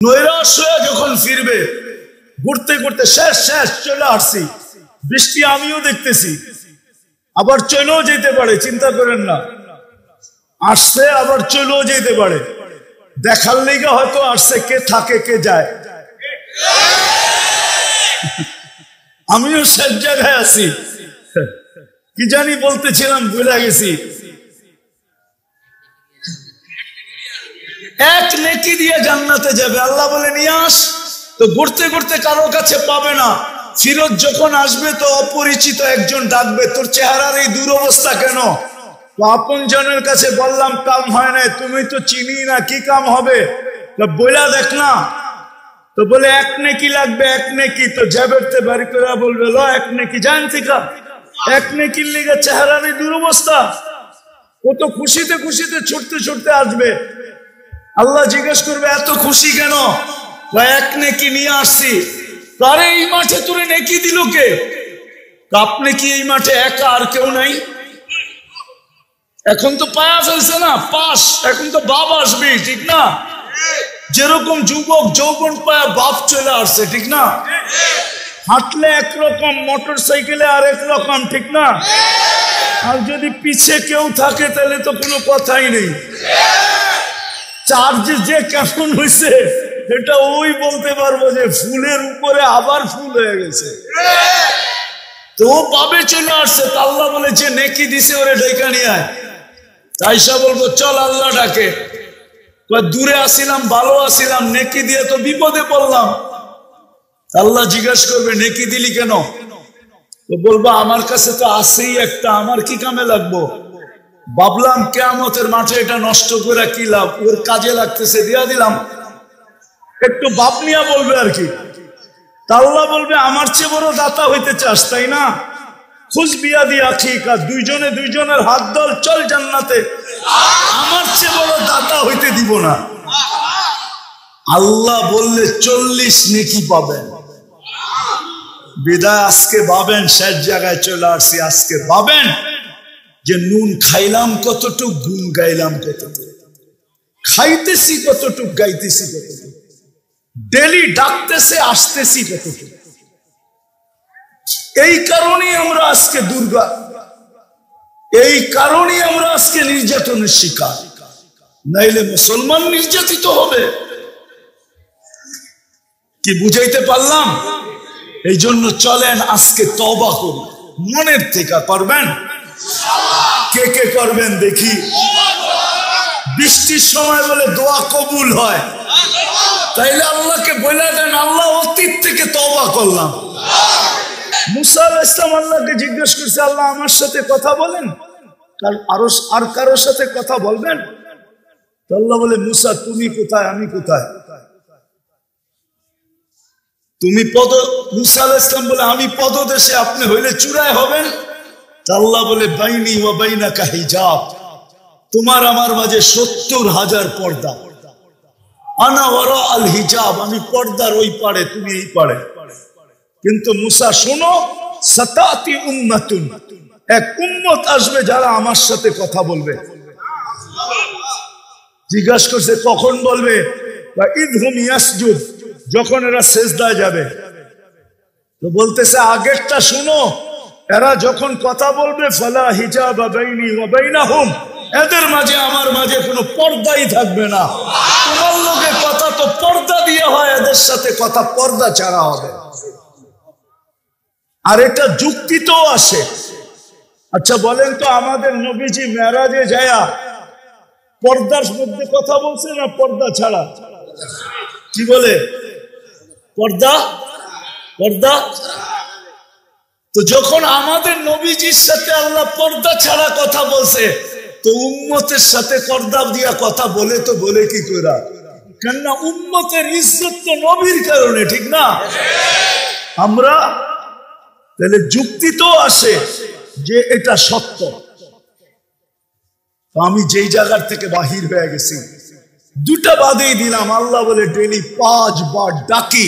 নৈরাশ হয়ে যখন ফিরবে, ঘুরতে ঘুরতে শেষ চলে আসছি, বৃষ্টি আমিও দেখতেছি, আবার চলেও যেতে পারে, চিন্তা করেন না, আসছে আবার চলেও যেতে পারে, দেখার লেগে হয়তো আসছে, কে থাকে কে যায়। আমিও শেষ জায়গায় আছি, কি জানি বলতেছিলাম ভুলে গেছি। এক নেকি দিয়ে জান্নাতে যাবে, আল্লাহ বলে নিয়ে আস। তো ঘুরতে ঘুরতে কারো কাছে পাবে না, ফিরত যখন আসবে তো অপরিচিত একজন ডাকবে, তোর চেহারার এই দুরবস্থা কেন? আপন জনের কাছে বললাম কাম হয় না, তুমি তো চিনি না, কি কাম হবে বইলা দেখ না। তো বলে এক নেকি লাগবে, এক নেকি। তো জেবেরতে বাড়ি করে বলবে ল এক নেকি, জানছি কা এক নেকির লিগে চেহারার এই দুরবস্থা। ও তো খুশিতে খুশিতে ছুটতে ছুটতে আসবে, আল্লাহ জিজ্ঞেস করবে এত খুশি কেন? এক নেকি নিয়ে আসছি। আরে এই মাঠে তোরে নেকি দিল কে? আপনি কি এই মাঠে একা, আর কেউ নাই? এখন তো পায়া ফেলছে না পাশ, এখন তো বাপ আসবে, ঠিক না? যেরকম যুবক যৌবন পায়া বাপ চলে আসছে, ঠিক না? হাঁটলে একরকম, মোটর সাইকেলে আর একরকম, ঠিক না? আর যদি পিছে কেউ থাকে তাহলে তো কোনো কথাই নেই। চার্জ যে কেমন হয়েছে এটা ওই বলতে পারবো, যে ফুলের উপরে আবার ফুল হয়ে গেছে। তো পাবে চলে আসছে, আল্লাহ বলেছে নেকি দিছে, ওরে ডেকে নিয়ে আয়। তাইসা বলবো চল আল্লাহ ডাকে, দূরে আসিলাম ভালো আসিলাম, নেকি দিয়ে তো বিপদে পড়লাম। আল্লাহ জিজ্ঞেস করবে নেকি দিলি কেন? তো বলবো আমার কাছে তো আছেই একটা, আমার কি কামে লাগবো? ভাবলাম কিয়ামতের মাঠে এটা নষ্ট করে কি লাভ, ওর কাজে লাগতেছে, দিয়া দিলাম। একটু বাপ নিয়া বলবে আর কি। আল্লাহ বলবে আমার চেয়ে বড় দাতা হইতে চাস তাই না? খুশ বিয়া দিয়া ঠিক, আর দুইজনে দুইজনের হাত ধর, চল জান্নাতে। আমার চেয়ে বড় দাতা হইতে দিব না। আল্লাহ বললে 40 নেকি পাবেন। বিদায় আজকে ভাবেন, শেষ জায়গায় চলে আসছি, আজকে ভাবেন যে নুন খাইলাম কতটুক, গুণ গাইলাম কতটুক, খাইতেছি কতটুক, গাইতেছি কতটুক, ডেলি ডাকতেছে আসতেছি কতটুক। এই কারণেই আমরা আজকে দুর্গা, এই কারণেই আমরা আজকে নির্যাতনের শিকার, নাইলে মুসলমান নির্যাতিত হবে। কি বুঝাইতে পারলাম? এই জন্য চলেন আজকে তওবা করি, মনের থেকে করবেন। কে কে করবেন দেখি? বৃষ্টির সময় বলে দোয়া কবুল হয়, তাইলে আল্লাহকে বলে দেন আল্লাহ অতীত থেকে তওবা করলাম। মুসা আলাইহিস সালাম আল্লাহকে জিজ্ঞেস করছে, আল্লাহ আমার সাথে কথা বলেন, আর কারোর সাথে কথা বলবেন? তো আল্লাহ বলে মুসা তুমি কোথায়, আমি কোথায়? তুমি মুসা আলাইহিস সালাম বলে আমি পদদেশে, আপনি হইলে চূড়ায় হবেন। আল্লাহ বলে বাইনি ওয়া বাইনাকা হিজাব, তোমার আমার মাঝে 70,000 পর্দা। আনা ওয়ারা আল হিজাব, আমি পর্দার ওই পারে, তুমি এই পারে। কিন্তু মুসা শোনো, সাতাতি উম্মাতুন, এক উম্মত আসবে যারা আমার সাথে কথা বলবে। জিজ্ঞাসা করছে কখন বলবে? ইদহুম ইয়াসজুদ, যখন এরা সিজদায় যাবে। তো বলতেছে আগেরটা শুনো, এরা যখন কথা বলবে ফালা হিজাবা বাইনি ওয়া বাইনাহুম, এদের মাঝে আমার মাঝে কোনো পর্দাই থাকবে না। তোমার লোকে কথা তো পর্দা দিয়ে হয়, এদের সাথে কথা পর্দা ছাড়া হবে। আর এটা যুক্তিতেও আসে। আচ্ছা বলেন তো, আমাদের নবীজি মেরাজে যায়া পর্দার মধ্যে কথা বলছে না পর্দা ছাড়া? কি বলে? পর্দা, পর্দা। তো যখন আমাদের নবীজির সাথে আল্লাহ পর্দা ছাড়া কথা বলছে, তো উম্মতের সাথে পর্দা দিয়া কথা বলে তো বলে কি করা? কেননা উম্মতের ইজ্জত তো নবীর কারণে, ঠিক না? আমরা তাহলে যুক্তি তো আসে যে এটা সত্য। আমি যেই জায়গার থেকে বাহির হয়ে গেছি, দুটা বাদেই দিলাম। আল্লাহ বলে ডেলি 5 বার ডাকি,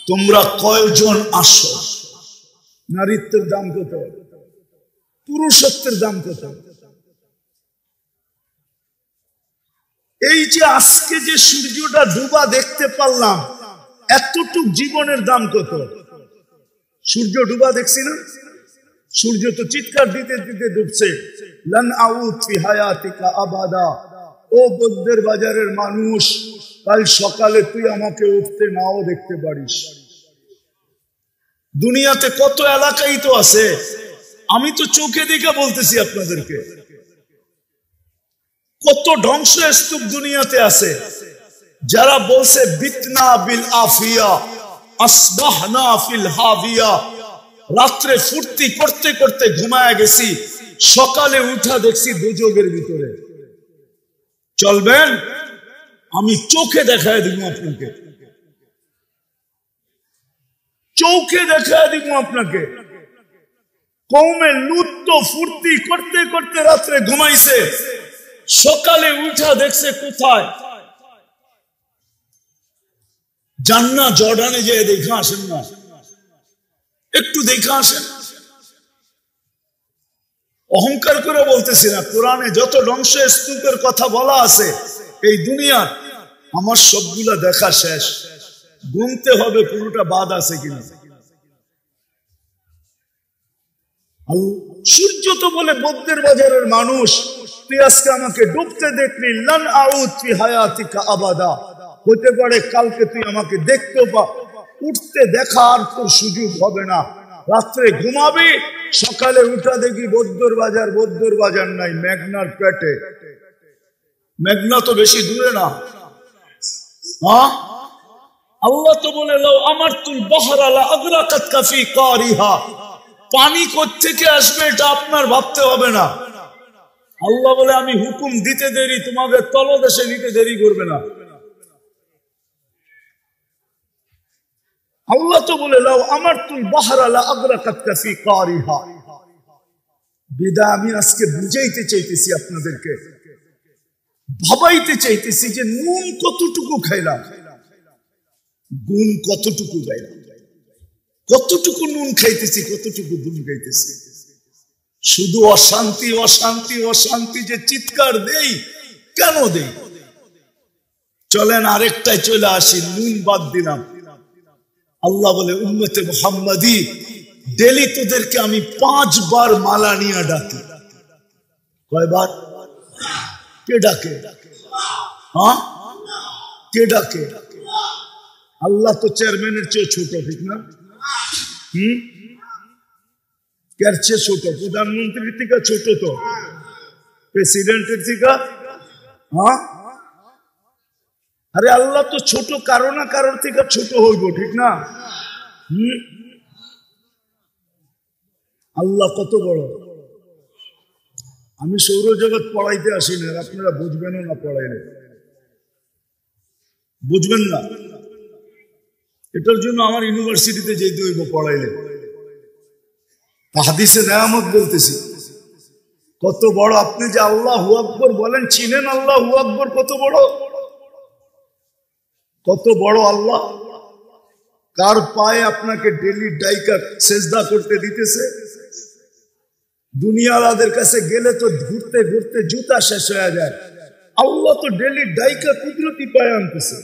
তোমরা কয়জন আসো? নারীত্বের দাম কত? পুরুষত্বের দাম কত? এই যে আজকে যে সূর্যটা ডুবা দেখতে পারলাম, এতটুক জীবনের দাম কত? সূর্য ডুবা দেখছি না, সূর্য তো চিৎকার দিতে দিতে ডুবছে, লান আউদ ফি হায়াতিকা আবাদা। ও বদ্দের বাজারের মানুষ, কাল সকালে তুই আমাকে উঠতে নাও দেখতে পারিস। দুনিয়াতে কত এলাকাই তো আছে, আমি তো চোখে দেখে বলতেছি আপনাদেরকে, কত ধ্বংসস্তূপ দুনিয়াতে আছে। যারা বলছে বিতনা বিল আফিয়া আসবাহনা ফিল হাবিয়া, রাত্রে ফুর্তি করতে করতে ঘুমায় গেছি, সকালে উঠা দেখছি দুযোগের ভিতরে। চলবেন? আমি চোখে দেখায় দিব আপনাকে, চোখে দেখায় দিব আপনাকে। কওমে লূত তো ফুর্তি করতে করতে রাত্রে ঘুমাইছে, সকালে উঠা দেখছে কোথায়? জান্নাত জর্ডানে যেয়ে দেখা আসেন না, একটু দেখা আসেন। অহংকার করে বলতেছি না, কোরআনে যত ধ্বংস স্তূপের কথা বলা আছে এই দুনিয়ার, আমার সবগুলা দেখা শেষ। গুনতে হবে কোনটা বাদ আছে কিনা। সূর্য তো বলে বদ্দের বাজারের মানুষ, তুই আজকে আমাকে ডুবতে দেখলি, লান আউদ ফি হায়াতিকা আবাদা। হতে পারে কালকে তুই আমাকে দেখতেও পা, উঠতে দেখার তোর সুযোগ হবে না। রাত্রে ঘুমাবি, সকালে উঠা দেখি বদ্দর বাজার নাই, মেঘনার পেটে। মেঘনা তো বেশি দূরে না। হ্যাঁ, আল্লাহ তো বলে লাউ আমারতুল বাহরা লা আগরাকাতকা ফি কারিহা। পানি কোত্থেকে আসবে এটা আপনার ভাবতে হবে না। আল্লাহ বলে আমি হুকুম দিতে দেরি, তোমাকে তলদেশে নিতে দেরি করবে না। আল্লাহ তো বলে লাউ আমারতুল বাহরা লা আগরাকাতকা ফি কারিহা। বিদা আমি আজকে বুঝাইতে চাইতেছি আপনাদেরকে, ভাবাইতে চাইতেছি যে নুন কতটুকু খাইলাম, গুণ কতটুকু খাইলাম, কতটুকু নুন খাইতেছি, কতটুকু গুণ খাইতেছি। শুধু অশান্তি অশান্তি অশান্তি যে চিৎকার দেই, কেন দেই? চলেন আরেকটাই চলে আসি, নুন বাদ দিলাম। আল্লাহ বলে উম্মতে মুহাম্মাদি, ডেলি তোদেরকে আমি 5 বার মালা নিয়ে ডাকি। কয়বার? কে ডাকে? হ্যাঁ, কে ডাকে? আল্লাহ তো চেয়ারম্যানের চেয়ে ছোট, ঠিক না? কার চেয়ে ছোট? প্রধানমন্ত্রীর থেকে ছোট তো, প্রেসিডেন্টের থেকে। হ্যাঁ, আরে আল্লাহ তো ছোট, কারো না কারোর থেকে ছোট হইব, ঠিক না? আল্লাহ কত বড়। আমি সৌরজগৎ পড়াইতে আসি না, আপনারা বুঝবেনও না, পড়াইলে বুঝবেন না। এটার জন্য আমার ইউনিভার্সিটিতে যেতে হইব পড়াইলে। হাদিসে নেয়ামত বলতেছি, কত বড়। আপনি যে আল্লাহু আকবার বলেন, চিনেন আল্লাহু আকবার কত বড়? কত বড় আল্লাহ। কার পায়ে আপনাকে ডেলি ডাইকা সেজদা করতে দিতেছে? দুনিয়ালাদের কাছে গেলে তো ঘুরতে ঘুরতে জুতা শেষ হয়ে যায়, আল্লাহ তো ডেলি ডাইকা কুদরতি পায়ে আনতেছে।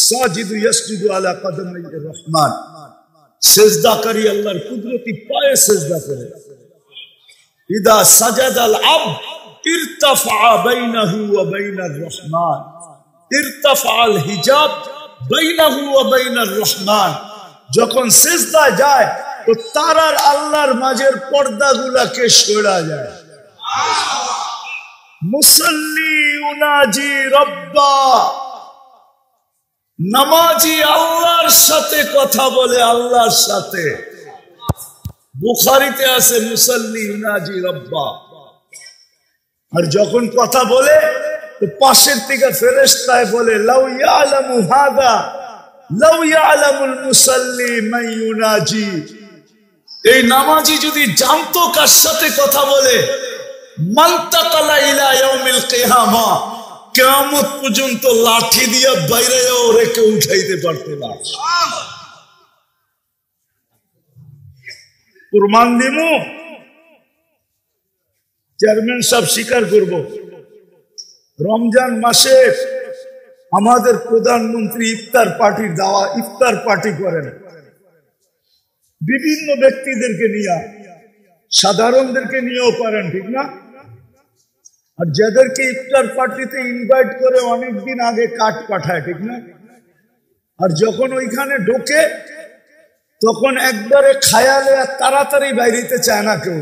সাজিদু ইয়াসজুদু আলা কদমাই রহমান, সেজদাকারী আল্লাহর কুদরতি পায়ে সেজদা করে। ইদা সাজাদাল আবদ ইরতাফা বাইনাহু ওয়া বাইনার রহমান, ইরতাফাল হিজাব বাইনাহু ওয়া বাইনার রহমান। যখন সেজদা যায় তো তার আর আল্লাহর মাঝের পর্দাগুলাকে সরা যায়। মুসাল্লি উনাজি রব্বা, নামাজি আল্লাহর সাথে কথা বলে, আল্লাহর সাথে। বুখারীতে আছে মুসাল্লি উনাজি রব্বা। আর যখন কথা বলে তো পাশের থেকে ফেরেশতায় বলে লাউ ইয়ালামু হাদা লাউ ইয়ালামুল মুসাল্লি মান ইউনাজি। এই নামাজি যদি জানতো কার সাথে কথা বলে, মানতাকালা ইলা ইয়াউমিল কিয়ামা, কিয়ামত পর্যন্ত লাঠি দিয়ে বাইরেও রেখে উঠাইতে পারতো না। প্রমাণ দিমু, চেয়ারম্যান সাহেব স্বীকার করব, রমজান মাসে আমাদের প্রধানমন্ত্রী ইফতার পার্টি করেন বিভিন্ন ব্যক্তিদেরকে নিয়ে, সাধারণদেরকে নিয়েও পারেন, ঠিক না? আর যাদেরকে ইফতার পার্টিতে ইনভাইট করে অনেকদিন আগে কার্ড পাঠায়, ঠিক না? আর যখন ওইখানে ঢোকে তখন একবারে খায়ালে আর তাড়াতাড়ি বাইরেতে চায় না কেউ,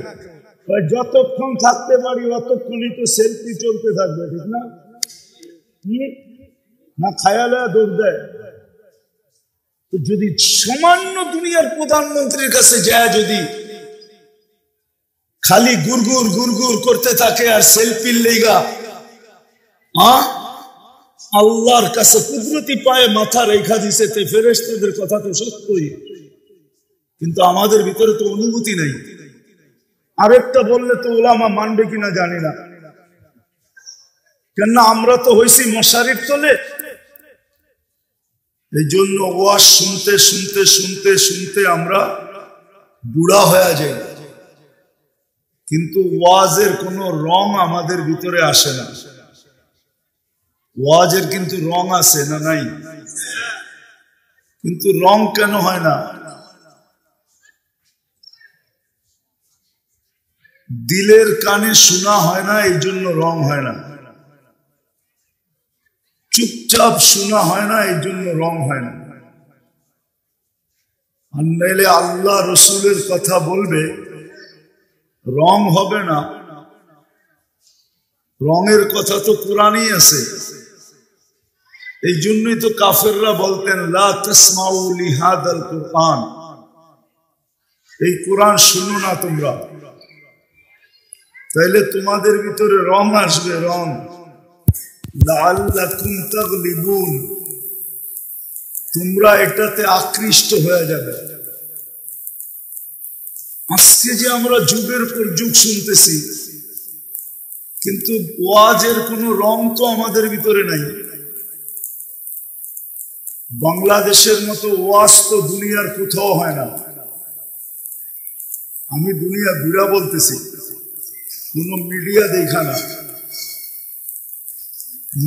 যতক্ষণ থাকতে পারি অতক্ষণই তো সেলফি চলতে থাকবে, ঠিক না? না খায়ালে দৌড় দেয়। তো যদি সামান্য দুনিয়ার প্রধানমন্ত্রীর কাছে যায়, যদি খালি গুরগুর গুরগুর করতে থাকে আর সেলফির লেগা, আল্লাহর কাছে কুদরতি পায়ে মাথা রেখা দিছে, ফেরেশতাদের কথা তো সত্যই, কিন্তু আমাদের ভিতরে তো অনুভূতি নাই। আরেকটা বললে তো ওলামা মানবে কিনা জানি না, কেননা আমরা তো হইছি মশারির তলে। এই জন্য ওয়াজ শুনতে শুনতে শুনতে শুনতে আমরা বুড়া হয়ে যাই, কিন্তু ওয়াজের কোনো রং আমাদের ভিতরে আসে না। ওয়াজের কিন্তু রং আছে না নাই? কিন্তু রং কেন হয় না? দিলের কানে শোনা হয় না, এই জন্য রং হয় না। চুপচাপ শোনা হয় না, এই জন্য রং হয় না। আর নাইলে আল্লাহ রসুলের কথা বলবে, রং হবে না। রঙের কথা তো কোরআনই আছে। এই জন্যই তো কাফেররা বলতেন লা তাসমাউ লিহাদাল কুরআন, এই কোরআন শুনো না তোমরা, তাইলে তোমাদের ভিতরে রং আসবে, রং। লাআল্লাকুম তাগলিবুন, তোমরা এটাতে আকৃষ্ট হয়ে যাবে। আজকে যে আমরা যুগের পর যুগ শুনতেছি, কিন্তু ওয়াজের কোন রং তো আমাদের ভিতরে নাই। বাংলাদেশের মতো ওয়াজ তো দুনিয়ার কোথাও হয় না। আমি দুনিয়া ঘুরা বলতেছি, কোন মিডিয়া দেখা না।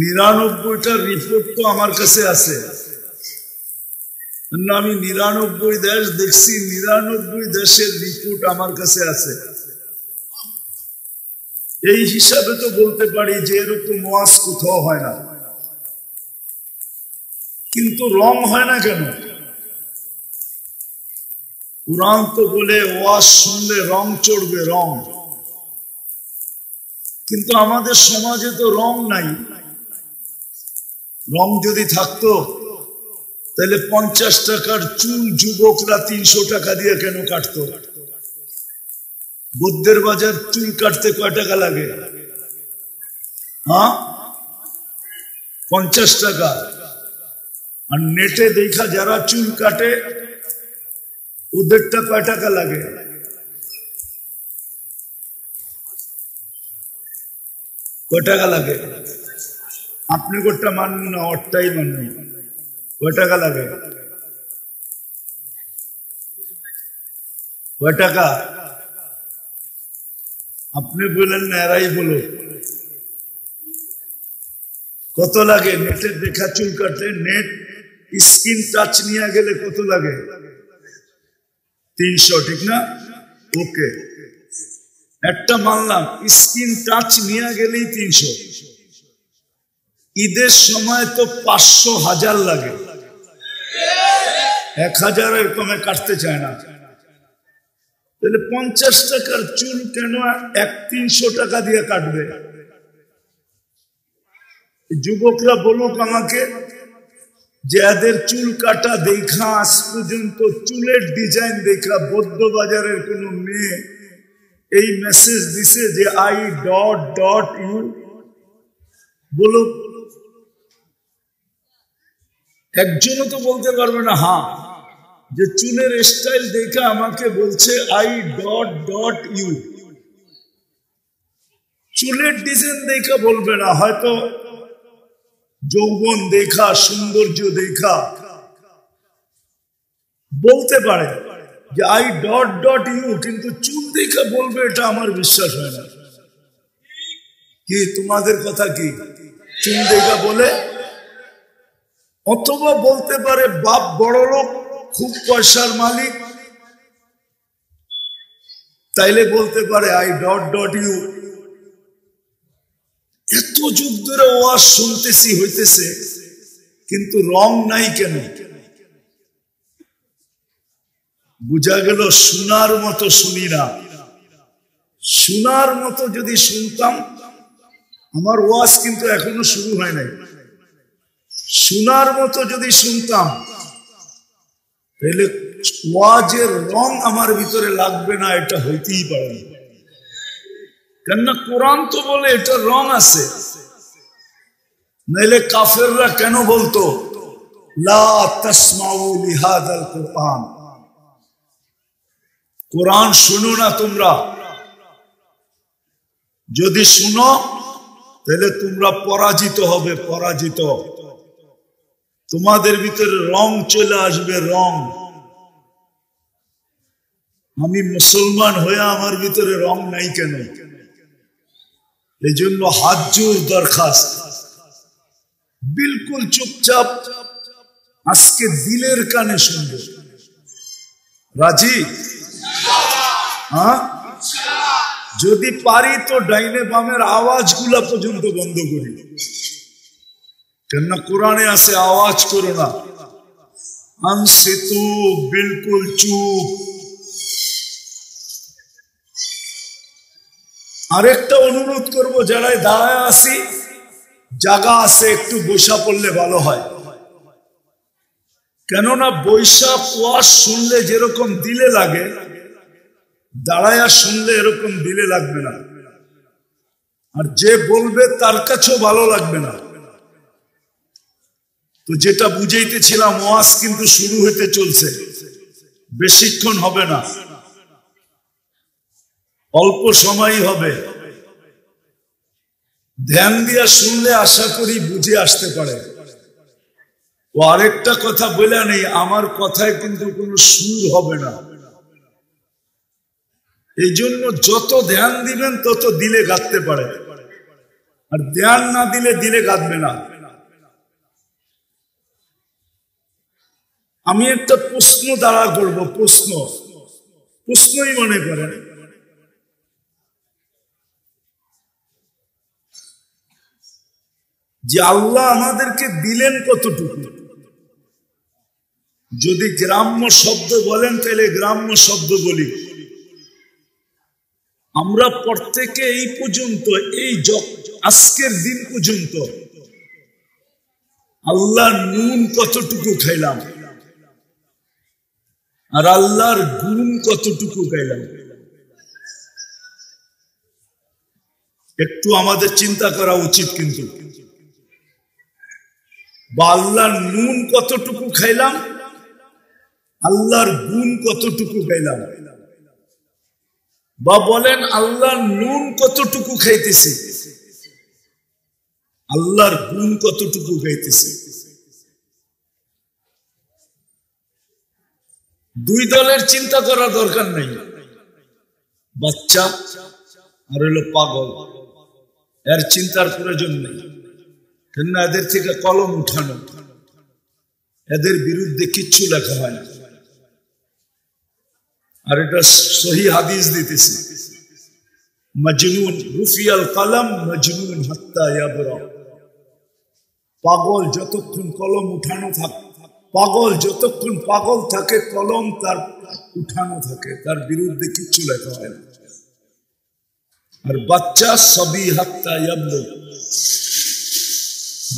99টা রিপোর্ট তো আমার কাছে আছে, আমি 99 দেশ দেখছি, 99 দেশের রিপোর্ট আমার কাছে আছে। এই হিসাবে তো বলতে পারি যে এরকম ওয়াজ কোথাও হয় না। কিন্তু রং হয় না কেন? কুরআন তো বলে ওয়াজ শুনলে রং চড়বে, রং। কিন্তু আমাদের সমাজে তো রং নাই। রং যদি থাকতো তাহলে 50 টাকার চুল যুবকরা 300 টাকা দিয়ে কেন কাটতো? বুদ্ধের বাজার চুল কাটতে কয় টাকা লাগে? 50 টাকা। আর নেটে দেখা যারা চুল কাটে ওদেরটা কয় টাকা লাগে? কয় টাকা লাগে? আপনি কোনটা মানবেন না, ওরটাই মানবেন। কয় টাকা লাগে? কয় টাকা? আপনি বলেন না, এরাই বলো কত লাগে? নেটের দেখা চুল কাটলে, নেট স্ক্রিন টাচ নিয়ে গেলে কত লাগে? 300, ঠিক না? ওকে, একটা মানলাম, স্ক্রিন টাচ নিয়ে গেলেই 300। ঈদের সময় তো 500, 1000 লাগে। 1000-এর কমে কাটতে চায় না। তাহলে 50 টাকার চুল কেন 300 টাকা দিয়ে কাটবে? যুবকরা বলুক আমাকে, যে এদের চুল কাটা দেখা, আজ পর্যন্ত চুলের ডিজাইন দেখা বৌদ্ধ বাজারের কোন মেয়ে এই মেসেজ দিছে যে I.U? বলুক, একজনও তো বলতে পারবে না হ্যাঁ, যে চুলের স্টাইল দেখা আমাকে বলছে I.U। চুলের ডিজাইন দেখা বলবে না, হয়তো যৌবন দেখা, সৌন্দর্য দেখা বলতে পারে যে I.U, কিন্তু চুল দেখা বলবে, এটা আমার বিশ্বাস হয় না। কি তোমাদের কথা কি? চুন দেখা বলে, অথবা বলতে পারে বাপ বড় লোক, খুব পয়সার মালিক, তাইলে বলতে পারে আই ডট ডট ইউ। এত যুগ ধরে ওয়াজ শুনতেছি হইতেছে, কিন্তু রং নাই কেন? বুঝা গেল শোনার মতো শুনি না। শোনার মতো যদি শুনতাম, আমার ওয়াজ কিন্তু এখনো শুরু হয় নাই, শোনার মতো যদি শুনতাম, তাহলে ওয়াজের রং আমার ভিতরে লাগবে না, এটা হইতেই পারে না। কেননা কোরআন তো বলে এটা রং আছে, নাইলে কাফেররা কেন বলতো লা তাসমাউ লিহাদাল কুরআন, কোরআন শুনো না তোমরা, যদি শুনো তাহলে তোমরা পরাজিত হবে, পরাজিত। তোমাদের ভিতরে রং চলে আসবে, রং। আমি মুসলমান হয়ে আমার ভিতরে রং নাই কেন? এই জন্য হাত জোর দরখাস্ত, বিলকুল চুপচাপ আজকে দিলের কানে শুনবে। রাজি? হ্যাঁ, যদি পারি তো ডাইনে বামের আওয়াজগুলা পর্যন্ত বন্ধ করি, কেননা কোরআনে আছে আওয়াজ করো না। আনসিতু, বিলকুল চুপ। আরেকটা অনুরোধ করব, যারা দাঁড়ায় আসি, জায়গা আছে, একটু বৈশা পড়লে ভালো হয়। কেননা বৈশা ওয়াজ শুনলে যেরকম দিলে লাগে, দাঁড়ায়া শুনলে এরকম দিলে লাগবে না, আর যে বলবে তার কাছেও ভালো লাগবে না। তো যেটা বুঝাইতেছিলাম, ওয়াজ কিন্তু শুরু হতে চলছে, বেশিক্ষণ হবে না, অল্প সময়ই হবে। ধ্যান দিয়া শুনলে আশা করি বুঝে আসতে পারে। ও আরেকটা কথা বলে নেই, আমার কথায় কিন্তু কোনো সুর হবে না, এই জন্য যত ধ্যান দিবেন তত দিলে গাঁথতে পারে, আর ধ্যান না দিলে দিলে গাঁথবে না। আমি একটা প্রশ্ন দাঁড়া করব, প্রশ্নই মনে করেন, যে আল্লাহ আমাদেরকে দিলেন কতটুকু? যদি গ্রাম্য শব্দ বলেন তাহলে গ্রাম্য শব্দ বলি। আমরা প্রত্যেকে এই পর্যন্ত, এই আজকের দিন পর্যন্ত আল্লাহর নুন কতটুকু খাইলাম, আর আল্লাহর গুণ কতটুকু গাইলাম? একটু আমাদের চিন্তা করা উচিত। কিন্তু বা আল্লাহর নুন কতটুকু খাইলাম, আল্লাহর গুণ কতটুকু গাইলাম? বা বলেন আল্লাহর নুন কতটুকু খাইতেছি, আল্লাহর গুণ কতটুকু গাইতেছি? দুই দলের চিন্তা করার দরকার নেই, বাচ্চা আর হলো পাগল, এর চিন্তার প্রয়োজন নেই। কেননা এদের থেকে কলম উঠানো, এদের বিরুদ্ধে কিচ্ছু লেখা হয় না। আর এটা সহি হাদিস দিতেছি, মজনুন রুফিয়াল কলম মজনুন হাত্তা ইয়াবরা। পাগল যতক্ষণ কলম উঠানো থাকে, পাগল যতক্ষণ পাগল থাকে, কলম তার উঠানো থাকে, তার বিরুদ্ধে কিচ্ছু লেখা হয় না। আর বাচ্চা সবই হাত্তা ইয়াবলুগ,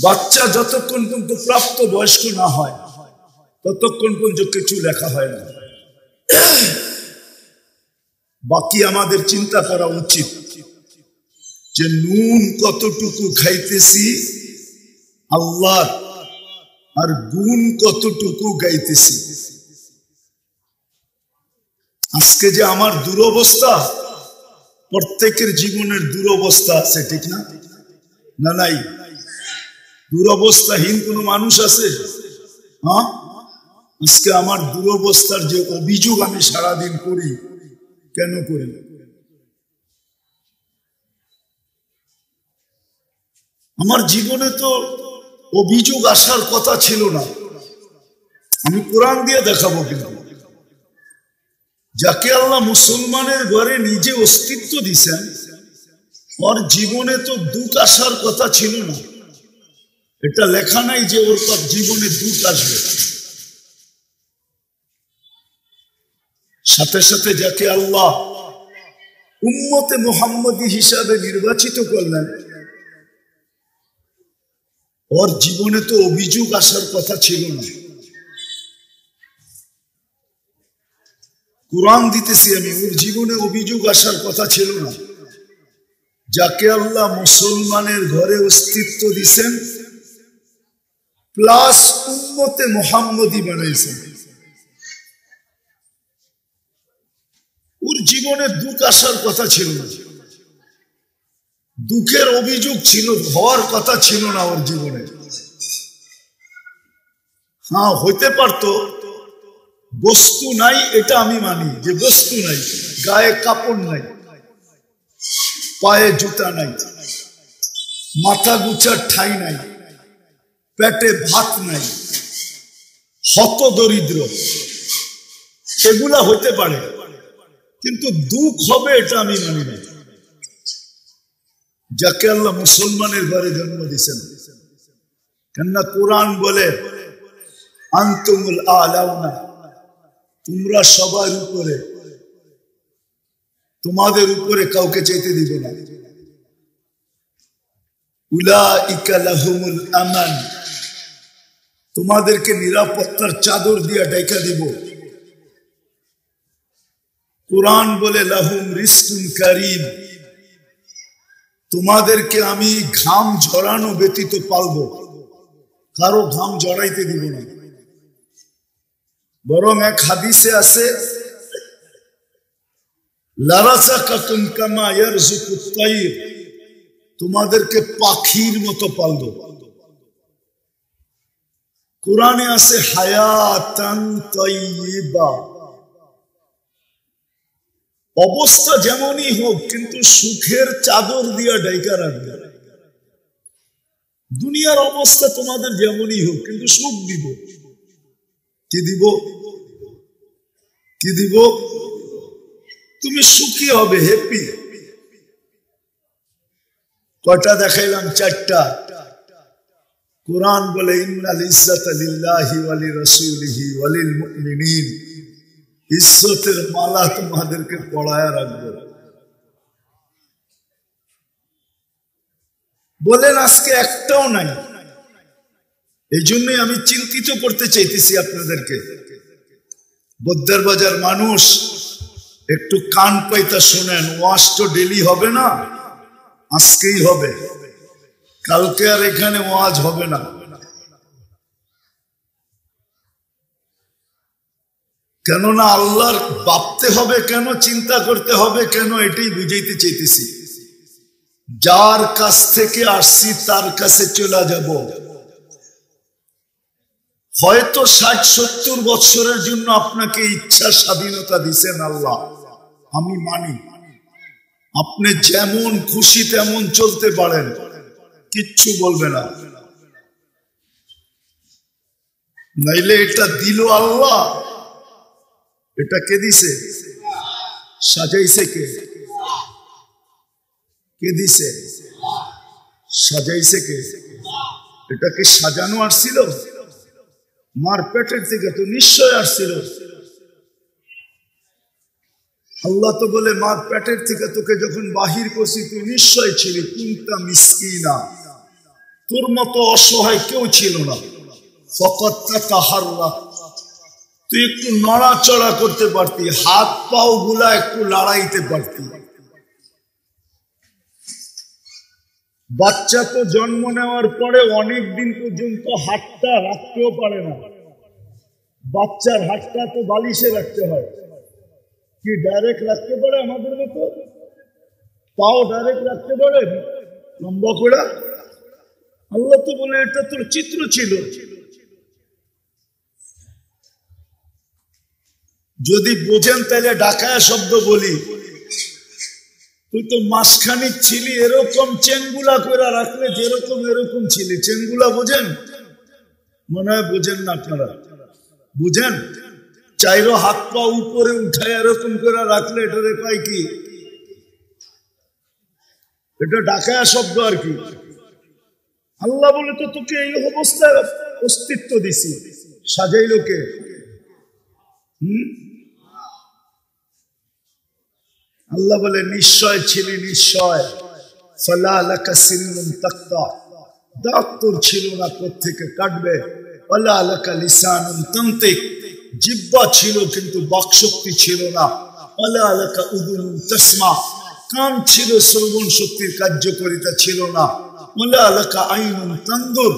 বাচ্চা যতক্ষণ পর্যন্ত প্রাপ্ত বয়স্ক না হয় ততক্ষণ পর্যন্ত কিছু লেখা হয় না। বাকি আমাদের চিন্তা করা উচিত যে নুন কতটুকু খাইতেছি আল্লাহ, আর গুণ কতটুকু গাইতেছি। আজকে যে আমার দুরবস্থা, প্রত্যেকের জীবনের দুরবস্থা আছে, ঠিক না? না নাই? দুরবস্থাহীন কোন মানুষ আছে? হ্যাঁ, আজকে আমার দুরবস্থার যে অভিযোগ আমি সারাদিন করি, কেন করি? আমার জীবনে তো অভিযোগ আসার কথা ছিল না। আমি কোরআন দিয়ে দেখাবো, কিন্তু যাকে আল্লাহ মুসলমানের ঘরে নিজে অস্তিত্ব দিছেন, ওর জীবনে তো দুঃখ আসার কথা ছিল না। এটা লেখা নাই যে ওর জীবনে দুঃখ আসবে। সাথে সাথে যাকে আল্লাহ উম্মতে মুহাম্মদী হিসাবে নির্বাচিত করলেন, ওর জীবনে তো অভিযোগ আসার কথা ছিল না। কোরআন দিতেছি আমি, ওর জীবনে অভিযোগ আসার কথা ছিল না। যাকে আল্লাহ মুসলমানের ঘরে অস্তিত্ব দিছেন প্লাস উম্মতে মুহাম্মদী বানাইছেন, ওর জীবনে দুঃখ আসার কথা ছিল না। দুঃখের অভিযোগ ছিল, হওয়ার কথা ছিল না ওর জীবনে। হ্যাঁ, হইতে পারতো বস্তু নাই, এটা আমি মানি যে বস্তু নাই, গায়ে কাপড় নাই, পায়ে জুতা নাই, মাথা গুছার ঠাই নাই, পেটে ভাত নাই, হত দরিদ্র, এগুলা হইতে পারে, কিন্তু দুঃখ হবে এটা আমি মানি না। যাকে আল্লাহ মুসলমানের ঘরে জন্ম দিয়েছেন, কেননা কোরআন বলে আনতুমুল আলাউনা, তোমরা সবার উপরে, তোমাদের উপরে কাউকে চাইতে দিব না। উলাইকা লাহুমুল আমান, তোমাদেরকে নিরাপত্তার চাদর দিয়ে ঢাকা দিব। কোরআন বলে লাহুম রিজকুন কারীম, তোমাদেরকে আমি ঘাম ঝরানো ব্যতীত পালবো, কারো ঘাম ঝরাইতে দিব না। বরং এক হাদিসে আছে লারাযাকাকুম কামা ইয়ারযুকুত তাইর, তোমাদেরকে পাখির মতো পালবো। কোরআনে আছে হায়াতান তাইয়্যিবা, অবস্থা যেমনই হোক কিন্তু সুখের চাদর দিয়া ঢাকা রাখবে। দুনিয়ার অবস্থা তোমাদের যেমনই হোক কিন্তু সুখ দিব। কি দিব? কি দিব? তুমি সুখী হবে, হ্যাপি। কয়টা দেখাইলাম? চারটা। কোরআন বলে ইন্নাল ইজ্জাতা লিল্লাহি ওয়া লিরাসূলিহি ওয়া লিল মুমিনিন, ইজ্জতের মালা তোমাদেরকে পড়ায় রাখবো। বলেন আজকে একটাও নাই। এই জন্যই আমি চিন্তিত করতে চাইতেছি আপনাদেরকে। বদ্দার বাজার মানুষ একটু কান পাইতা শোনেন, ওয়াজ তো ডেলি হবে না, আজকেই হবে, কালকে আর এখানে ওয়াজ হবে না। কেননা আল্লাহর ভাবতে হবে কেন, চিন্তা করতে হবে কেন, এটাই বুঝাইতে চাইতেছি। যার কাছ থেকে আসছি তার কাছে চলে যাব। হয়তো 60-70 বছরের জন্য আপনাকে ইচ্ছা স্বাধীনতা দিছেন আল্লাহ, আমি মানি। আপনি যেমন খুশি তেমন চলতে পারেন, কিচ্ছু বলবে না। নাইলে এটা দিল আল্লাহ, এটা কে দিছে? সাজাইছে কে? কে দিছে? সাজাইছে কে? এটাকে সাজানো আসছিল? মার পেটের থেকে তো নিশ্চয় আসছিল। আল্লাহ তো বলে মার পেটের থেকে তোকে যখন বাহির করছি তুই নিশ্চয় ছিলি কুনতা মিসকিনা, তোর মতো অসহায় কেউ ছিল না। ফাকাত তাতাহাররাক, তুই একটু নড়াচড়া করতে পারতি, হাত পাও গুলা একটু লড়াইতে পারতি। বাচ্চা তো জন্ম নেওয়ার পরে অনেক দিন পর্যন্ত হাতটা রাখতেও পারে না। বাচ্চার হাতটা তো বালিশে রাখতে হয়, কি ডাইরেক্ট রাখতে পারে আমাদের মতো? পাও ডাইরেক্ট রাখতে পারে লম্বা করে? আল্লাহ তো বলে এটা তোর চিত্র ছিল। যদি বোঝেন তাহলে ঢাকায় শব্দ বলি, তুই তো মাসখানিক ছিলি, এরকম চেনগুলা করে রাখলে যেরকম এরকম ছিলি। চেনগুলা বোঝেন? মনে হয় বোঝেন না আপনারা। বুঝেন? চাইরো হাত পা উপরে উঠায় এরকম করে রাখলে এটারে কয় কি? এটা ডাকায়া শব্দ আর কি। আল্লাহ বলে তো তোকে এই অবস্থায় অস্তিত্ব দিছি, সাজাইলো কে? আল্লাহ বলে নিশ্চয় ছিলি, নিশ্চয় ফালা লাকা সিন্নুন তাকতা, দাঁত তোর ছিল না, কোত্থেকে কাটবে। ওয়ালা লাকা লিসানুন তানতিক, জিহ্বা ছিল কিন্তু বাকশক্তি ছিল না। ওয়ালা লাকা উযুনুন তাসমা, কান ছিল, শ্রবণ শক্তির কার্যকারিতা ছিল না। ওয়ালা লাকা আইনুন তানদুর,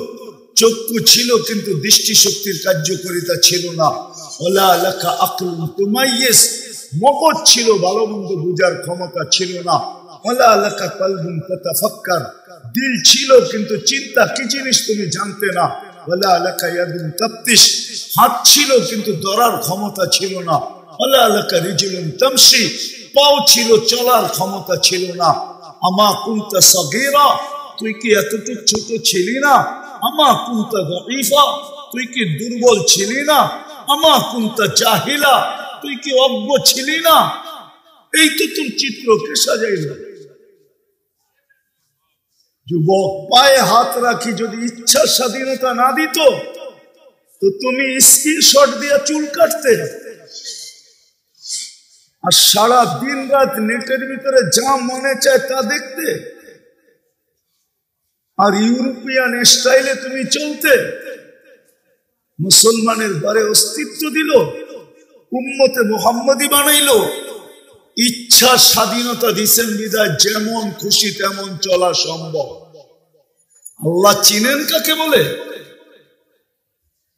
চক্ষু ছিল কিন্তু দৃষ্টি শক্তির কার্যকারিতা ছিল না। ওয়ালা লাকা আকলুন তুমাইয়িজ, মগজ ছিল, ভালো মন্দ বুঝার ক্ষমতা ছিল না। ওয়ালা লাকা কলবুন তাতাফাক্কার, দিল ছিল কিন্তু চিন্তা কি জিনিস তুমি জানতে না। ওয়ালা লাকা ইয়াদুন তাবতিশ, হাত ছিল কিন্তু ধরার ক্ষমতা ছিল না। ওয়ালা লাকা রিজলুন তামশি, পাও ছিল, চলার ক্ষমতা ছিল না। আমা কুনতা সাগীরা, তুই কি এতটুকু ছোট ছিলি না? আমা কুনতা দাঈফা, তুই কি দুর্বল ছিলি না? আমা কুনতা জাহিলা, তুই কি অজ্ঞ ছিলি না? এই তো তোর চিত্র কে সাজাইল? যুবক, পায়ে হাত রাখি যদি ইচ্ছা স্বাধীনতা না দিত তো তুমি স্ক্রিনশট দিয়ে চুল কাটতে আর সারা দিন রাত নেটের ভিতরে যা মনে চায় তা দেখতে, আর ইউরোপিয়ান স্টাইলে তুমি চলতে। মুসলমানের ঘরে অস্তিত্ব দিল, উম্মতে মুহাম্মদী বানাইলো, ইচ্ছা স্বাধীনতা দিছেন বিদায় যেমন খুশি তেমন চলা সম্ভব। আল্লাহ চিনেন কাকে বলে?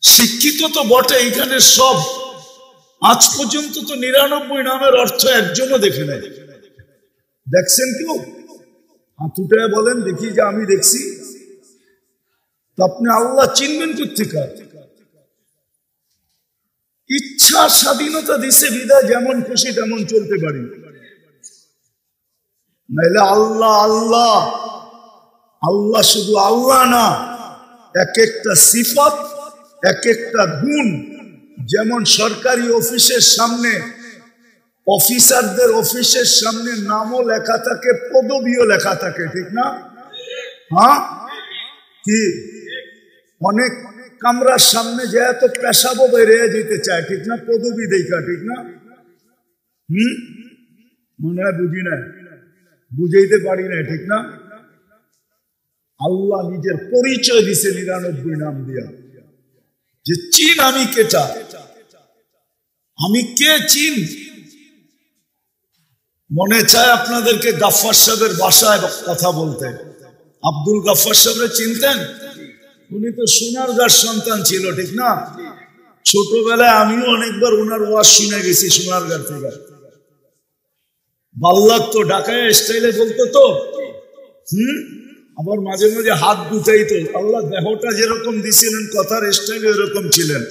শিক্ষিত তো বটে, এখানে সব আজ পর্যন্ত তো 99 নামের অর্থ একজনও দেখে নেয়। দেখছেন কেউ? হাত উঠে বলেন দেখি যে আমি দেখছি। তো আপনি আল্লাহ চিনবেন কোত্থেকে? ইচ্ছা স্বাধীনতা দিছে বিদায় যেমন খুশি তেমন চলতে পারি। নাইলে আল্লাহ আল্লাহ আল্লাহ শুধু আল্লাহ না, এক একটা সিফাত, এক একটা গুণ। যেমন সরকারি অফিসের সামনে, অফিসারদের অফিসের সামনে নামও লেখা থাকে, পদবিও লেখা থাকে, ঠিক না? হ্যাঁ কি? অনেক কামরার সামনে যে এত পেশাবো বেরিয়ে যেতে চায়, ঠিক না? পদবি দেখা, ঠিক না? মনে হয় বুঝি না, বুঝাইতে পারি না, ঠিক না? আল্লাহ নিজের পরিচয় দিছে 99 নাম দিয়া, যে চিন আমি কেটা, আমি কে চিন। মনে চায় আপনাদেরকে গাফফার সাহেবের ভাষায় কথা বলতে। আব্দুল গাফফার সাহেবরে চিনতেন? উনি তো সোনারগাঁর সন্তান ছিল, ঠিক না? ছোটবেলায় আমিও অনেকবার ওনার ওয়াজ শুনে গেছি সোনারগাঁ থেকে। ভাল লাগতো, ঢাকায় স্টাইলে বলতো তো। আবার মাঝে মাঝে হাত গুটাইতো। আল্লাহ দেহটা যেরকম দিছিলেন কথার স্টাইলে এরকম ছিলেন।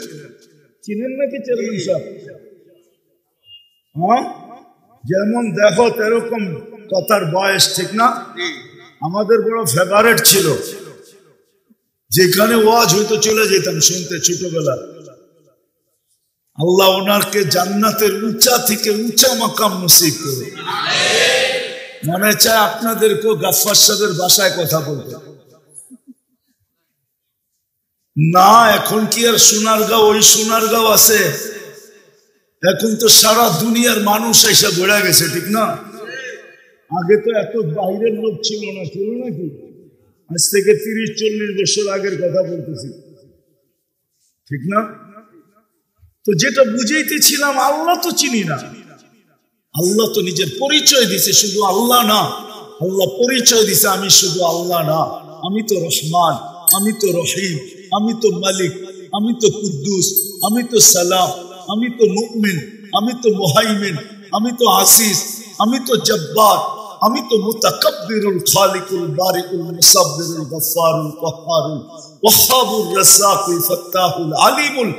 চিনেন নাকি চেয়ারম্যান সাহেব? হ্যাঁ, যেমন দেখো এরকম কথার বয়স, ঠিক না? আমাদের বড় ফেভারেট ছিল, যেখানে ওয়াজ হইতো চলে যেতাম শুনতে ছোটবেলা। আল্লাহ ওনারকে জান্নাতের উঁচা থেকে উঁচা মাকাম নসিব করে। মনে চায় আপনাদেরকেও গাফফার সাহেবের ভাষায় কথা বলতে। না, এখন কি আর সোনারগাঁও ওই সোনারগাঁও আছে? এখন তো সারা দুনিয়ার মানুষ এসে বেড়ে গেছে, ঠিক না? আগে তো এত বাইরের লোক ছিল না, ছিল নাকি? আজ থেকে 30-40 বছর আগের কথা বলতেছি, ঠিক না? তো যেটা বুঝাইতেছিলাম, আল্লাহ তো চিনি না। আল্লাহ তো নিজের পরিচয় দিছে, শুধু আল্লাহ না। আল্লাহ পরিচয় দিছে আমি শুধু আল্লাহ না, আমি তো রহমান, আমি তো রহিম, আমি তো মালিক, আমি তো কুদ্দুস, আমি তো সালাম, আমি তো মুমিন, আমি তো মুহাইমিন, আমি তো আসিস, আমি তো জব্বার, আমি তো মুতাকাব্বিরুল খালিকুল বারিকুল মুসাব্বিরুল গফফারুল কহ্হারুল ওয়াহ্হাবুর রাজ্জাকুল ফাত্তাহুল আলিমুল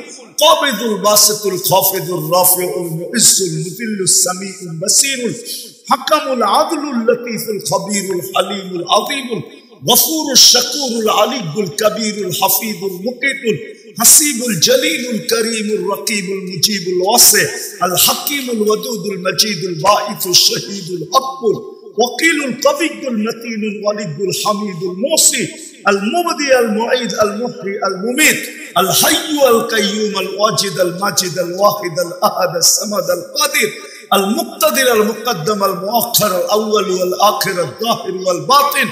قابض الباسط الخافض الرافع المعز المذل السميع البصير হাকামুল আদলুল লতীফুল খবীরুল হালিমুল আযীমুল গফুরুশ শাকুরুল আলিয়ুল কবীরুল হাফিজুল মুকিতুল হাসিবুল জলিলুল করিমুর রকিবুল মুজিবুল ওয়াসি আল হাকিমুল ওয়াদুদুল মজিদুল বাঈসুশ শহীদুল হকুল ওয়াকিলুল কবিয়ুল মতিনুল ওয়ালিয়ুল হামিদুল মুসি আল মুবদি আল মুঈদ আল মুহয়ি আল মুমীত আল হাইয়্যু আল কাইয়্যুম আল ওয়াজিদ আল মাজিদ আল ওয়াহিদ আল আহাদ আস সামাদ আল কাদির المقتدر المقدم المؤخر الأول والآخر الظاهر والباطن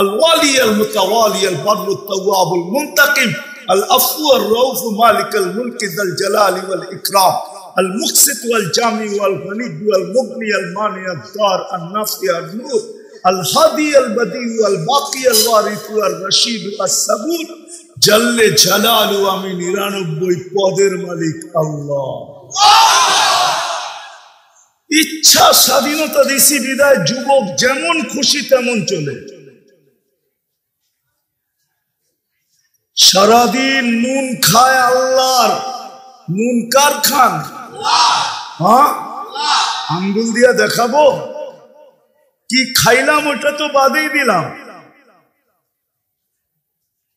الوالي المتوالي البر التواب المنتقم العفو الرؤوف مالك الملك ذا الجلال والإكرام المقسط والجامع والغني والمغني المانع الضار النافع النور الهادي البديع الباقي الوارث الرشيد الصبور جل جلاله আমি 99 পদের মালিক আল্লাহ। ইচ্ছা স্বাধীনতা দিছি বিদায় যুবক যেমন খুশি তেমন চলে, সারাদিন নুন খায় আল্লাহর। নুন কার খান? হ্যাঁ, আঙ্গুল দিয়া দেখাবো কি খাইলাম, ওটা তো বাদেই দিলাম।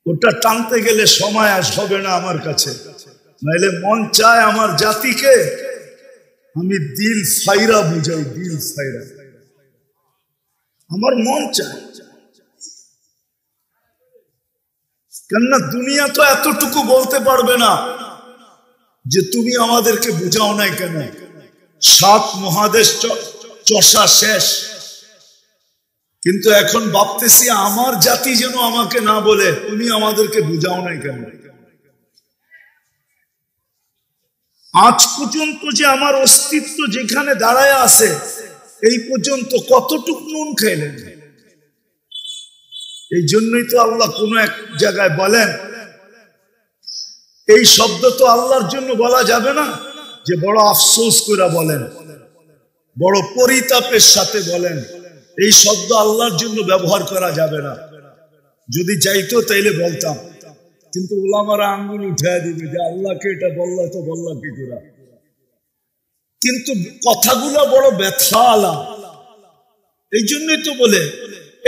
ওটা টানতে গেলে সময় আস হবে না আমার কাছে, নাইলে মন চায় আমার জাতিকে আমি দিল ফাইরা বুঝাই, দিল ফাইরা আমার মন চায়। কেননা দুনিয়া তো এতটুকু বলতে পারবে না যে তুমি আমাদেরকে বুঝাও নাই কেন। 7 মহাদেশ চষা শেষ, কিন্তু এখন ভাবতেছি আমার জাতি যেন আমাকে না বলে তুমি আমাদেরকে বুঝাও নাই কেন। আজ পর্যন্ত যে আমার অস্তিত্ব যেখানে দাঁড়ায় আছে, এই পর্যন্ত কতটুকু নুন খাইলেন? এই জন্যই তো আল্লাহ কোন এক জায়গায় বলেন, এই শব্দ তো আল্লাহর জন্য বলা যাবে না, যে বড় আফসোস করে বলেন, বড় পরিতাপের সাথে বলেন, এই শব্দ আল্লাহর জন্য ব্যবহার করা যাবে না। যদি চাইতো তাইলে বলতাম, কিন্তু উলামারা আঙ্গুল উঠায় দিবে যে আল্লাহকে এটা বললা তো বললা কি করে। কিন্তু কথাগুলো বড় ব্যথা আলা, এই জন্যই তো বলে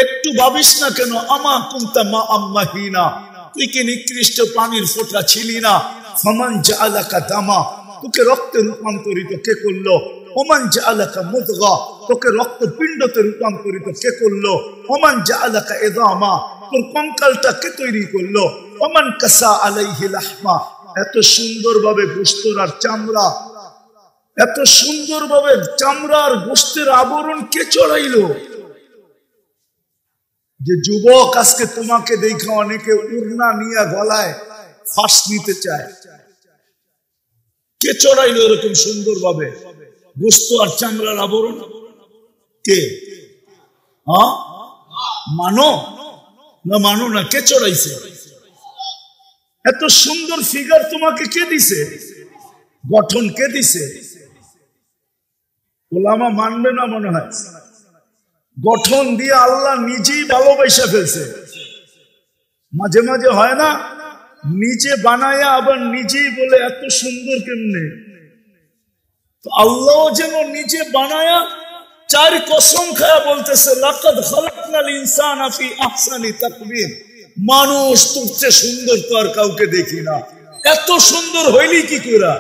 একটু ভাবিস না কেন, আমা কুনতা মা আম্মাহিনা, তুই কি নিকৃষ্ট প্রাণীর ফোঁটা ছিলি না? ফামান জাআলাকা দামা, তোকে রক্তে রূপান্তরিত কে করলো? ওমান জাআলাকা মুদগা, তোকে রক্তপিণ্ডতে রূপান্তরিত কে করলো? ওমান জাআলাকা ইযামা, তোর কঙ্কালটা কে তৈরি করলো? ওমান কাসা আলাইহি লাহমা, এত সুন্দরভাবে গোশতের আর চামড়া, এত সুন্দরভাবে চামড়া আর গোশতের আবরণ কে চড়াইলো? যে যুবক আজকে তোমাকে দেখা অনেকে উড়না নিয়ে গলায় ফাঁস নিতে চায়, কে চড়াইলো এরকম সুন্দরভাবে গোশত আর চামড়ার আবরণ? কে? মানো না মানো না, কে চড়াইছে? এত সুন্দর ফিগার তোমাকে কে দিছে? গঠন কে দিছে? ওলামা মানবে না মনে হয়। গঠন দিয়ে আল্লাহ নিজেই ভালোবাসা ফেলছে। মাঝে মাঝে হয় না, নিজে বানায়া আবার নিজেই বলে এত সুন্দর কেমনে। তো আল্লাহ যেন নিজে বানায়া 4 কসম খায়া বলতেছে, লাকাদ খালাকনাল ইনসানা ফি আহসানি তাকবীর, মানুষ তোর চেয়ে সুন্দর তো আর কাউকে দেখি না। এত সুন্দর হইলি কি করে?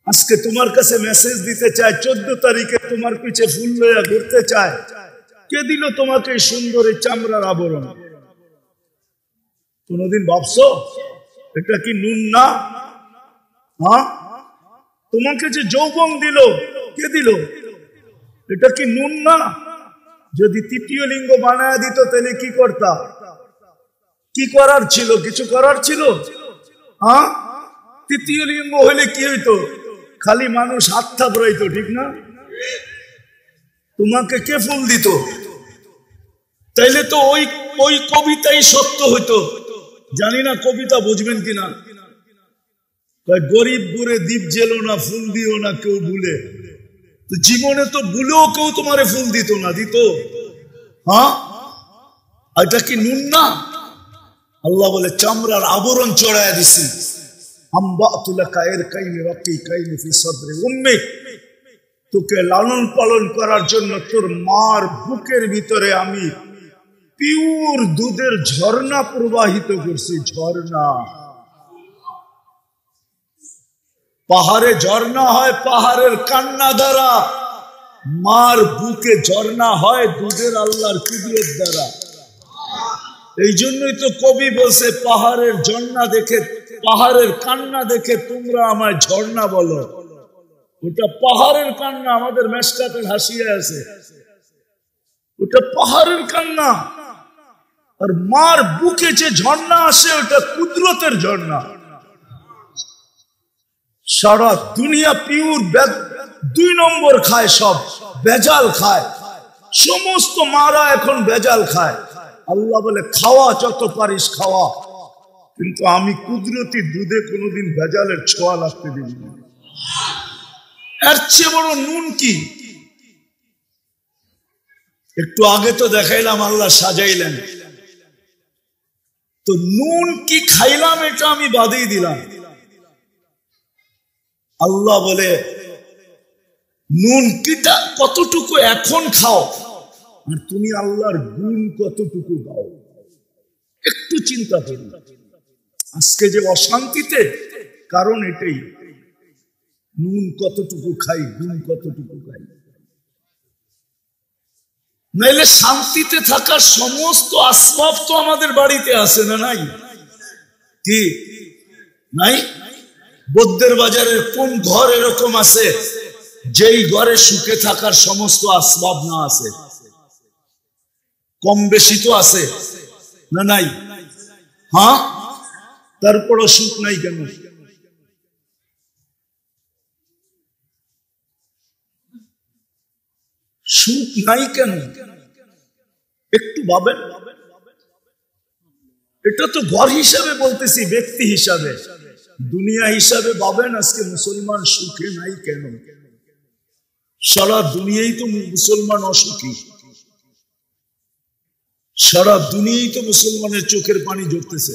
আজকে তোমার কাছে মেসেজ দিতে চায়, 14 তারিখে তোমার পিছে ফুল লইয়া ঘুরতে চায়, কে দিল তোমাকে এই সুন্দর এই চামড়ার আবরণ? কোনদিন ভাবছো এটা কি নুন না? হ্যাঁ, তোমাকে যে যৌবন দিল, কে দিল? এটা কি নুন না? যদি 3য় লিঙ্গ বানায় দিত তাহলে কি করতা? কি করার ছিল? কিছু করার ছিল? হ্যাঁ, 3য় লিঙ্গ হইলে কি হইতো? খালি মানুষ হাত থাপড়াইতো, ঠিক না? তোমাকে কে ফুল দিত? তাইলে তো ওই কবিতাই সত্য হইতো। জানি না কবিতা বুঝবেন কিনা। গরিব গুরে দ্বীপ জেলো না, ফুল দিও না কেউ ভুলে। তো জীবনে তো ভুলেও কেউ তোমারে ফুল দিত না, দিত? হ্যাঁ, এটা কি নুন না? আল্লাহ বলে চামড়ার আবরণ চড়াইয়া দিছি। তোকে লালন পালন করার জন্য তোর মার বুকের ভিতরে আমি পিওর দুধের ঝর্ণা প্রবাহিত করছি। ঝর্ণা, পাহাড়ে ঝর্ণা হয় পাহাড়ের কান্না দ্বারা, মার বুকে ঝর্ণা হয় দুধের আল্লাহর কুদরত দ্বারা। এই জন্যই তো কবি বলছে পাহাড়ের ঝর্ণা দেখে, পাহাড়ের কান্না দেখে তোমরা আমায় ঝর্ণা বলো। ওটা পাহাড়ের কান্না, আমাদের মেশকাতে হাসিয়ে আছে, ওটা পাহাড়ের কান্না। আর মার বুকে যে ঝর্ণা আসে ওটা কুদরতের ঝর্ণা। সারা দুনিয়া পিওর 2 নম্বর খায়, সব বেজাল খায়, সমস্ত মারা এখন বেজাল খায়। আল্লাহ বলে খাওয়া যত পারিস খাওয়া, কিন্তু আমি কুদরতি দুধে কোনোদিন বেজালের ছোঁয়া লাগতে দিব না। এর চেয়ে বড় নুন কি? একটু আগে তো দেখাইলাম আল্লাহ সাজাইলেন, তো নুন কি খাইলাম এটা আমি বাদেই দিলাম। আল্লাহ বলে নুন কিটা কতটুকু এখন খাও, আর তুমি আল্লাহর গুণ কতটুকু গাও। একটু চিন্তা করুন, আজকে যে অশান্তিতে কারণ এটাই, নুন কতটুকু খাই, গুণ কতটুকু খাই। নাইলে শান্তিতে থাকার সমস্ত আসবাব তো আমাদের বাড়িতে আছে না? নাই কি নাই? বৌদ্ধের বাজারের কোন ঘর এরকম আছে যেই ঘরে সুখে থাকার সমস্ত আসবাব না আছে? কম বেশি তো আছে না? নাই? হ্যাঁ, তারপরও সুখ নাই কেন? সুখ নাই কেন একটু ভাবেন। এটা তো ঘর হিসাবে বলতেছি, ব্যক্তি হিসাবে, দুনিয়া হিসাবে ভাবেন। আজকে মুসলমান সুখে নাই কেন? সারা দুনিয়াই তো মুসলমান অসুখী, সারা দুনিয়াই তো মুসলমানের চোখের পানি ঝরতেছে।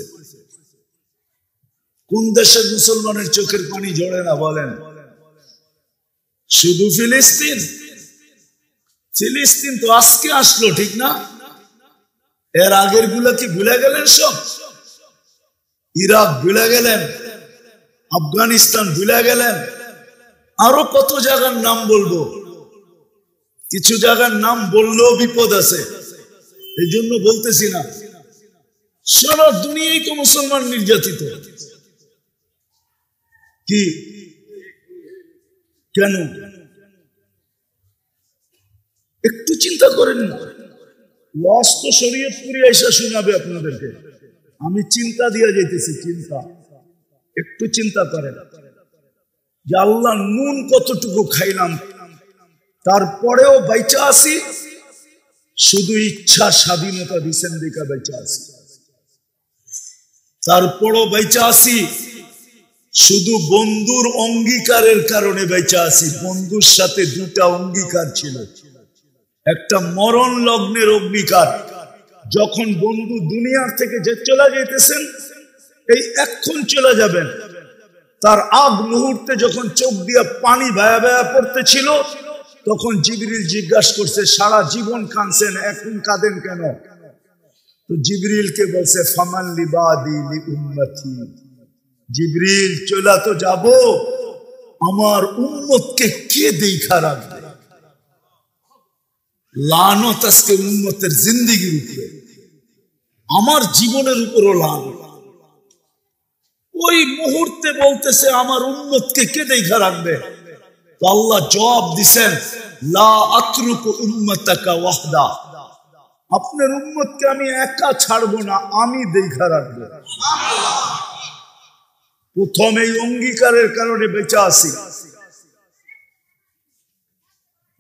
কোন দেশের মুসলমানের চোখের পানি ঝরে না বলেন? শুধু ফিলিস্তিন? ফিলিস্তিন তো আজকে আসলো, ঠিক না? এর আগের গুলা কি ভুলে গেলেন সব? ইরাক ভুলে গেলেন, আফগানিস্তান ভুলে গেলেন, আরো কত জায়গার নাম বলবো। কিছু জায়গার নাম বললেও বিপদ আছে, এই জন্য বলতেছি না। সারা দুনিয়ায় তো মুসলমান নির্যাতিত। কি কেন? একটু চিন্তা করেন না। ওয়াজ তো শরীয়তপুরি এসে শোনাবে আপনাদেরকে, আমি চিন্তা দিয়ে যেতেছি। চিন্তা, একটু চিন্তা করেন যে আল্লাহ নুন কতটুকু খাইলাম, তারপরেও বাইচা আছি শুধু ইচ্ছা স্বাধীনতা দিচ্ছেন দেখা বাইচা আছি। তারপরও বাইচা আছি শুধু বন্ধুর অঙ্গীকারের কারণে বাইচা আছি। বন্ধুর সাথে 2টা অঙ্গীকার ছিল, একটা মরণ লগ্নের অঙ্গীকার, যখন বন্ধু দুনিয়ার থেকে যে চলে যেতেছেন, এই এখন চলে যাবেন, তার আগ মুহূর্তে যখন চোখ দিয়ে পানি ভায়া ভায়া পড়তেছিল, তখন জিবরিল জিজ্ঞাসা করছে সারা জীবন কাঁদছেন, এখন কাঁদেন কেন? তো জিবরিলকে বলছে ফামান লিবাদি লি উম্মতি, জিবরিল চলা তো যাব, আমার উম্মতকে কে দেখা রাখবে? লানত আজকে উম্মতের জিন্দেগির উপরে, আমার জীবনের উপরও লানত। ওই মুহূর্তে বলতেছে আমার উম্মতকে কে দেখা রাখবে? তো আল্লাহ জবাব দিছেন লা আতরুকু উম্মাতাকা ওয়াহদা, আপনার উম্মতকে আমি একা ছাড়বো না, আমি দেখা রাখবো। প্রথম এই অঙ্গীকারের কারণে বেঁচে আছি।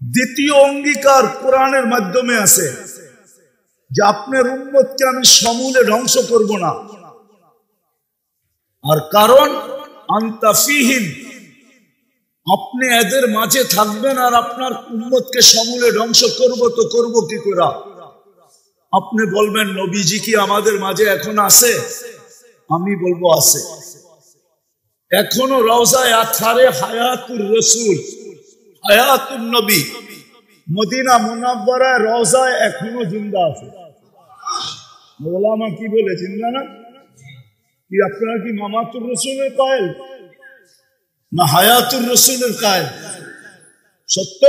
দ্বিতীয় অঙ্গীকার কোরআনের মাধ্যমে আছে যে আপনার উম্মতকে আমি সমূলে ধ্বংস করব না। আর কারণ আনতা ফীহিম, আপনি এদের মাঝে থাকবেন আর আপনার উম্মতকে সমূলে ধ্বংস করব, তো করব কি করে? আপনি বলবেন নবীজি কি আমাদের মাঝে এখন আছে? আমি বলবো আছে। এখনো রওজায়ে আতহারে হায়াতুর রাসূল, হায়াতুন নবী মদিনা মুনাব্বারায় রওজায় এখনো জিন্দা আছে। ওলামা কি বলে জিন্দা না? কি আপনারা কি মামাতুর রসুলের কায়েল না হায়াতুর রসুলের কায়েল? সত্য?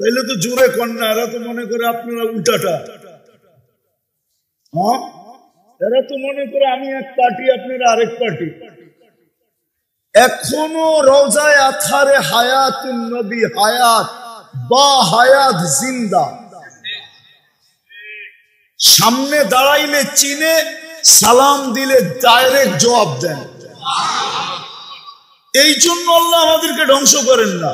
তাইলে তো জোরে কন্যা, এরা তো মনে করে আপনারা উল্টাটা। হ্যাঁ, এরা তো মনে করে আমি এক পার্টি আপনারা আরেক পার্টি। এখনো রওজায়ে আতহারে হায়াতুন নবী, হায়াত বা হায়াত জিন্দা। সামনে দাঁড়াইলে চিনে, সালাম দিলে ডাইরেক্ট জবাব দেন। এই জন্য আল্লাহ আমাদেরকে ধ্বংস করেন না।